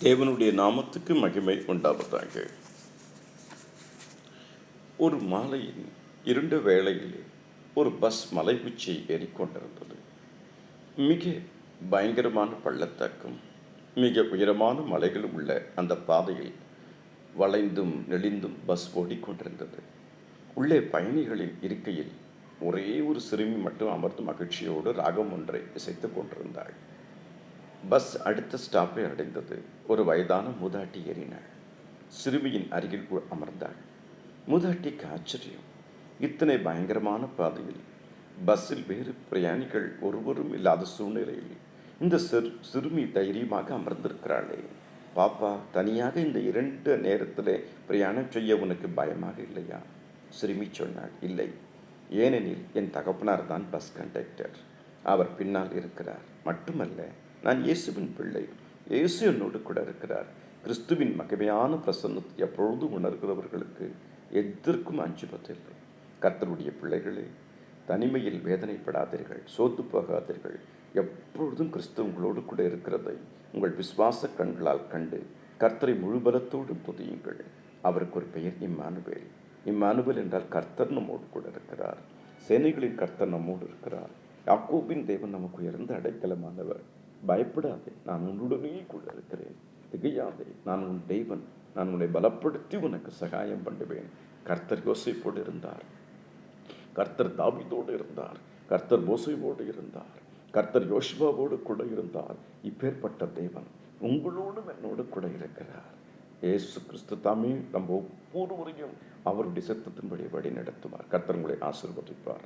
தேவனுடைய நாமத்துக்கு மகிமை உண்டாவதாக. ஒரு மாலையின் இருண்ட வேளையில் ஒரு பஸ் மலை உச்சியை ஏறிக்கொண்டிருந்தது. மிக பயங்கரமான பள்ளத்தாக்கும் மிக உயரமான மலைகள் உள்ள அந்த பாதையில் வளைந்தும் நெளிந்தும் பஸ் ஓடிக்கொண்டிருந்தது. உள்ளே பயணிகளின் இருக்கையில் ஒரே ஒரு சிறுமி மட்டும் அமர்ந்து மகிழ்ச்சியோடு ராகம் ஒன்றை இசைத்துக் கொண்டிருந்தாள். பஸ் அடுத்த ஸ்டாப்பை அடைந்தது. ஒரு வயதான மூதாட்டி ஏறினாள். சிறுமியின் அருகில் அமர்ந்தாள். மூதாட்டிக்கு ஆச்சரியம். இத்தனை பயங்கரமான பாதையில் பஸ்ஸில் வேறு பிரயாணிகள் ஒருவரும் இல்லாத சூழ்நிலையில் இந்த சிறுமி தைரியமாக அமர்ந்திருக்கிறாளே. பாப்பா, தனியாக இந்த 2 நேரத்தில் பிரயாணம் செய்ய உனக்கு பயமாக இல்லையா? சிறுமி சொன்னாள், இல்லை, ஏனெனில் என் தகப்பனார் தான் பஸ் கண்டக்டர். அவர் பின்னால் இருக்கிறார். மட்டுமல்ல, நான் இயேசுவின் பிள்ளை. இயேசு என்னோடு கூட இருக்கிறார். கிறிஸ்துவின் மகிமையான பிரசன்னத்தை எப்பொழுது உணர்கிறவர்களுக்கு எதற்கும் அஞ்சுவதில்லை. கர்த்தருடைய பிள்ளைகளே, தனிமையில் வேதனைப்படாதீர்கள், சோர்ந்து போகாதீர்கள். எப்பொழுதும் கிறிஸ்து உங்களோடு கூட இருக்கிறதை உங்கள் விசுவாச கண்களால் கண்டு கர்த்தரை முழு பலத்தோடு துதியுங்கள். அவருக்கு ஒரு பெயர் இம்மானுவேல். இம்மானுவேல் என்றால் கர்த்தர் நம்மோடு கூட இருக்கிறார். சேனைகளின் கர்த்தர் நம்மோடு இருக்கிறார். யாக்கோபின் தேவன் நமக்கு உயர்ந்த அடைக்கலமானவர். பயப்படாதே, நான் உன்னுடனே கூட இருக்கிறேன். திகையாதே, நான் உன் தேவன். நான் உன்னை பலப்படுத்தி உனக்கு சகாயம் பண்ணுவேன். கர்த்தர் யோசேப்போடு இருந்தார். கர்த்தர் தாவீதோடு இருந்தார். கர்த்தர் மோசேயோடு இருந்தார். கர்த்தர் யோசுவாவோடு கூட இருந்தார். இப்பேற்பட்ட தேவன் உங்களோடும் என்னோடு கூட இருக்கிறார். இயேசு கிறிஸ்து தாமே நம்ம ஒவ்வொருவரையும் அவருடைய சித்தத்தின்படி வழி நடத்துவார். கர்த்தர் உங்களை ஆசீர்வதிப்பார்.